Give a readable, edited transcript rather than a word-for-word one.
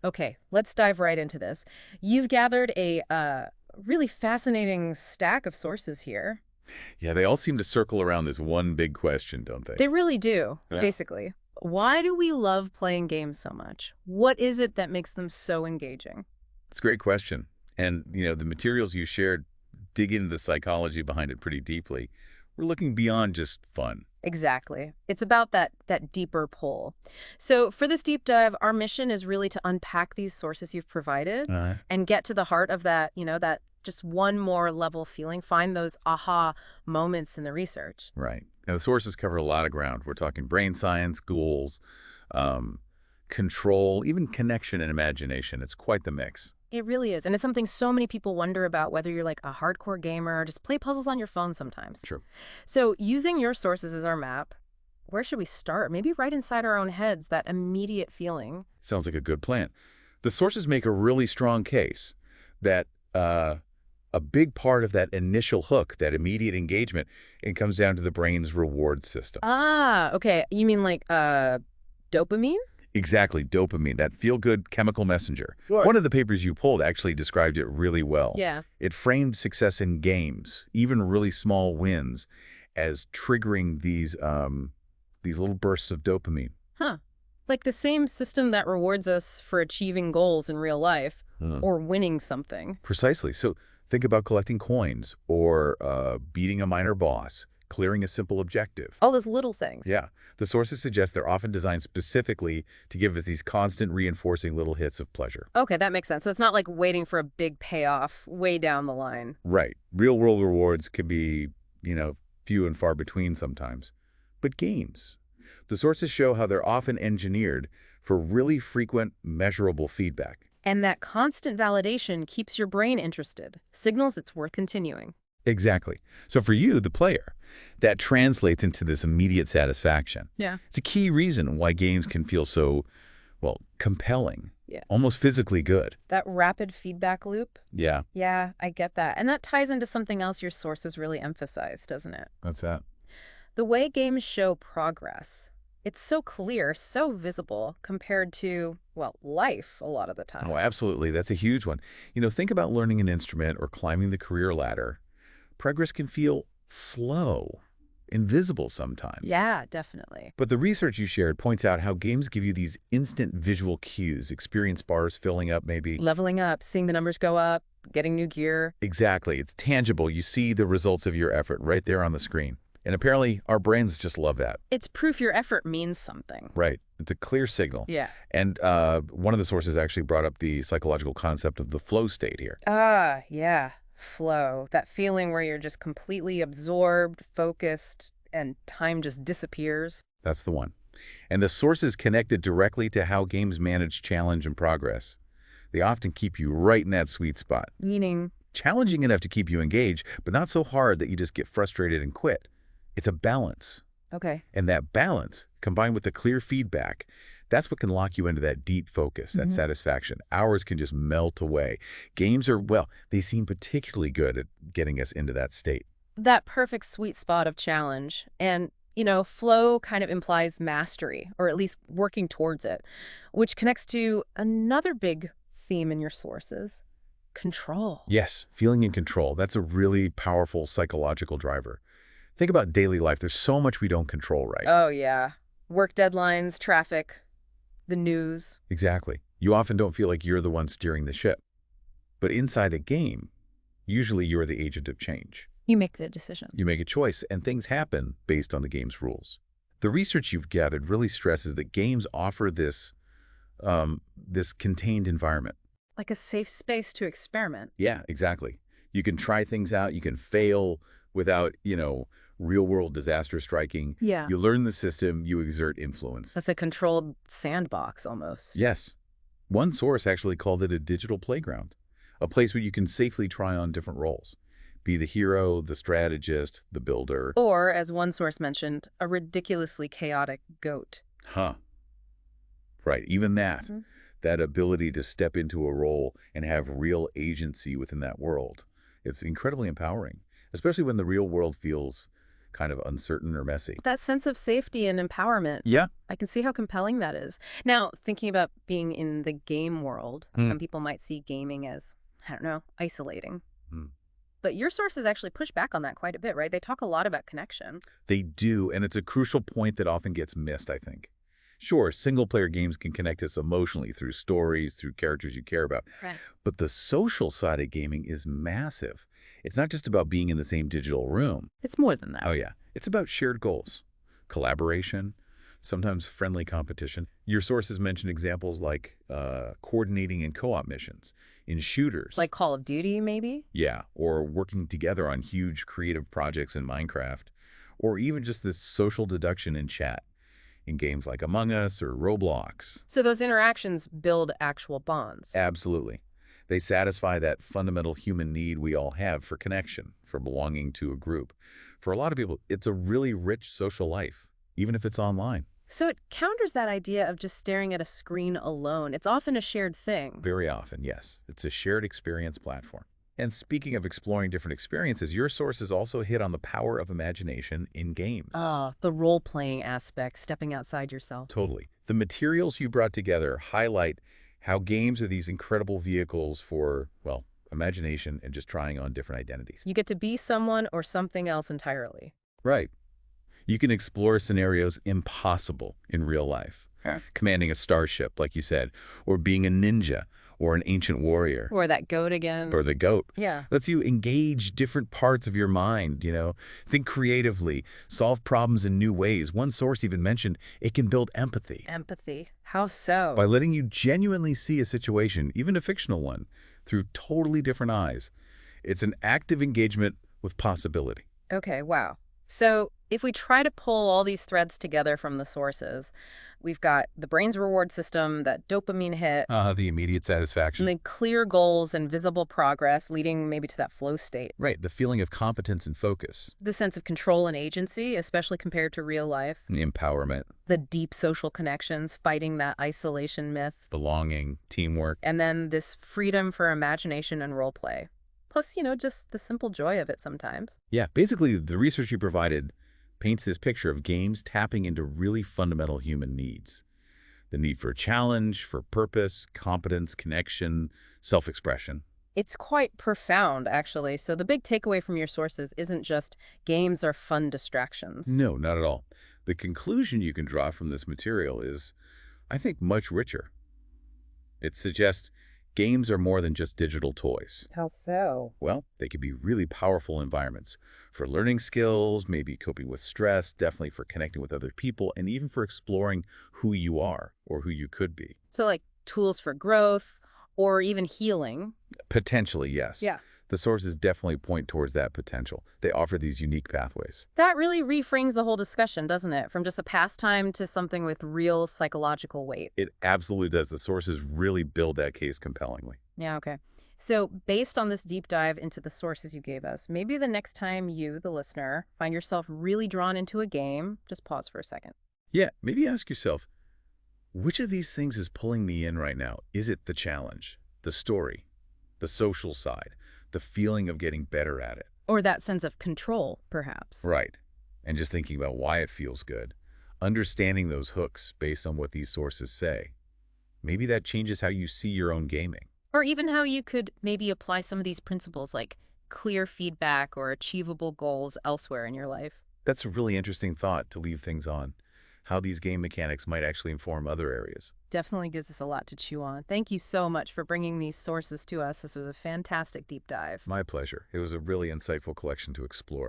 Okay, let's dive right into this. You've gathered a really fascinating stack of sources here. Yeah, they all seem to circle around this one big question, don't they? They really do, Yeah. basically. Why do we love playing games so much? What is it that makes them so engaging? It's a great question. And, the materials you shared dig into the psychology behind it pretty deeply. We're looking beyond just fun. Exactly. It's about that deeper pull. So for this deep dive, our mission is really to unpack these sources you've provided Uh, and get to the heart of that just one more level feeling, find those aha moments in the research. right. Now, the sources cover a lot of ground. We're talking brain science, goals, um, control, even connection and imagination. It's quite the mix. It really is. And it's something so many people wonder about, whether you're like a hardcore gamer or just play puzzles on your phone sometimes. True. So using your sources as our map, where should we start? Maybe right inside our own heads, that immediate feeling. Sounds like a good plan. The sources make a really strong case that a big part of that initial hook, that immediate engagement, it comes down to the brain's reward system. Ah, okay. You mean like dopamine? Exactly, dopamine, that feel-good chemical messenger. Good. One of the papers you pulled actually described it really well. Yeah. It framed success in games, even really small wins, as triggering these little bursts of dopamine. Huh. Like the same system that rewards us for achieving goals in real life Hmm. or winning something. Precisely. So think about collecting coins or beating a minor boss, clearing a simple objective. All those little things. Yeah. The sources suggest they're often designed specifically to give us these constant reinforcing little hits of pleasure. Okay, that makes sense. So it's not like waiting for a big payoff way down the line. Right. Real world rewards can be, few and far between sometimes. But games, the sources show how they're often engineered for really frequent, measurable feedback. And that constant validation keeps your brain interested, signals it's worth continuing. Exactly. So for you, the player, that translates into this immediate satisfaction. Yeah. It's a key reason why games can feel so, well, compelling, Yeah. almost physically good. That rapid feedback loop. Yeah, Yeah, I get that. And that ties into something else your sources really emphasize, doesn't it? that's that. The way games show progress. It's so clear, so visible compared to, well, life a lot of the Oh, time. absolutely. That's a huge one. Think about learning an instrument or climbing the career ladder. Progress can feel slow, invisible sometimes. Yeah, definitely. But the research you shared points out how games give you these instant visual cues, experience bars filling up maybe. Leveling up, seeing the numbers go up, getting new gear. Exactly. It's tangible. You see the results of your effort right there on the screen. And apparently, our brains just love that. It's proof your effort means something. Right. It's a clear signal. Yeah. And one of the sources actually brought up the psychological concept of the flow state here. Ah, yeah. Flow. That feeling where you're just completely absorbed, focused, and time just disappears. That's the one. And the source is connected directly to how games manage challenge and progress. They often keep you right in that sweet spot. Meaning, Challenging enough to keep you engaged, but not so hard that you just get frustrated and quit. It's a balance. okay. And that balance, combined with the clear feedback, that's what can lock you into that deep focus, that satisfaction. Hours can just melt away. Games are, well, they seem particularly good at getting us into that state. That perfect sweet spot of challenge. And, flow kind of implies mastery, or at least working towards it, which connects to another big theme in your sources: control. Yes, feeling in control. That's a really powerful psychological driver. Think about daily life. There's so much we don't control, right? Oh, yeah. Work deadlines, traffic, the news. Exactly. You often don't feel like you're the one steering the ship. But inside a game, usually you're the agent of change. You make the decisions. You make a choice, and things happen based on the game's rules. The research you've gathered really stresses that games offer this contained environment. Like a safe space to experiment. Yeah, exactly. You can try things out. You can fail without, real-world disaster striking. Yeah. You learn the system. You exert influence. That's a controlled sandbox almost. Yes. One source actually called it a digital playground, a place where you can safely try on different roles. Be the hero, the strategist, the builder. Or, as one source mentioned, a ridiculously chaotic goat. Huh. Right. Even that. Mhm. That ability to step into a role and have real agency within that world. It's incredibly empowering, especially when the real world feels kind of uncertain or messy. That sense of safety and empowerment. Yeah. I can see how compelling that is. Now, thinking about being in the game world, some people might see gaming as, I don't know, isolating. Hmm. But your sources actually push back on that quite a bit, right? They talk a lot about connection. They do, and it's a crucial point that often gets missed, I think. Sure, single-player games can connect us emotionally through stories, through characters you care about. Right. But the social side of gaming is massive. It's not just about being in the same digital room. It's more than that. Oh, yeah. It's about shared goals, collaboration, sometimes friendly competition. Your sources mention examples like coordinating in co-op missions, in shooters. Like Call of Duty, maybe? Yeah, or working together on huge creative projects in Minecraft, or even just this social deduction in chat in games like Among Us or Roblox. So those interactions build actual bonds. Absolutely. They satisfy that fundamental human need we all have for connection, for belonging to a group. For a lot of people, it's a really rich social life, even if it's online. So it counters that idea of just staring at a screen alone. It's often a shared thing. Very often, yes. It's a shared experience platform. And speaking of exploring different experiences, your sources also hit on the power of imagination in games. The role-playing aspect, stepping outside yourself. Totally. The materials you brought together highlight how games are these incredible vehicles for, well, imagination and just trying on different identities. You get to be someone or something else entirely. Right. You can explore scenarios impossible in real life. Huh. Commanding a starship, like you said, or being a ninja, or an ancient warrior. Or that goat again. Or the goat. Yeah. Lets you engage different parts of your mind, think creatively, solve problems in new ways. One source even mentioned it can build empathy. Empathy. How so? By letting you genuinely see a situation, even a fictional one, through totally different eyes. It's an active engagement with possibility. Okay, wow. So if we try to pull all these threads together from the sources, we've got the brain's reward system, that dopamine hit, The immediate satisfaction. and then clear goals and visible progress leading maybe to that flow state. Right, the feeling of competence and focus. The sense of control and agency, especially compared to real life. The empowerment, The deep social connections, fighting that isolation myth. belonging, teamwork. And then this freedom for imagination and role play. Plus, just the simple joy of it sometimes. Yeah, basically the research you provided paints this picture of games tapping into really fundamental human needs. The need for a challenge, for purpose, competence, connection, self-expression. It's quite profound, actually. So the big takeaway from your sources isn't just games are fun distractions. No, not at all. The conclusion you can draw from this material is, I think, much richer. It suggests games are more than just digital toys. How so? Well, they can be really powerful environments for learning skills, maybe coping with stress, definitely for connecting with other people, and even for exploring who you are or who you could be. So like tools for growth or even healing. Potentially, yes. Yeah. The sources definitely point towards that potential. They offer these unique pathways. That really reframes the whole discussion, doesn't it? From just a pastime to something with real psychological weight. It absolutely does. The sources really build that case compellingly. Yeah, okay. So based on this deep dive into the sources you gave us, maybe the next time you, the listener, find yourself really drawn into a game, just pause for a second. Yeah, maybe ask yourself, which of these things is pulling me in right now? Is it the challenge, the story, the social side, the feeling of getting better at it? Or that sense of control, perhaps. Right. And just thinking about why it feels good. Understanding those hooks based on what these sources say. Maybe that changes how you see your own gaming. Or even how you could maybe apply some of these principles like clear feedback or achievable goals elsewhere in your life. That's a really interesting thought to leave things on. How these game mechanics might actually inform other areas. Definitely gives us a lot to chew on. Thank you so much for bringing these sources to us. This was a fantastic deep dive. My pleasure. It was a really insightful collection to explore.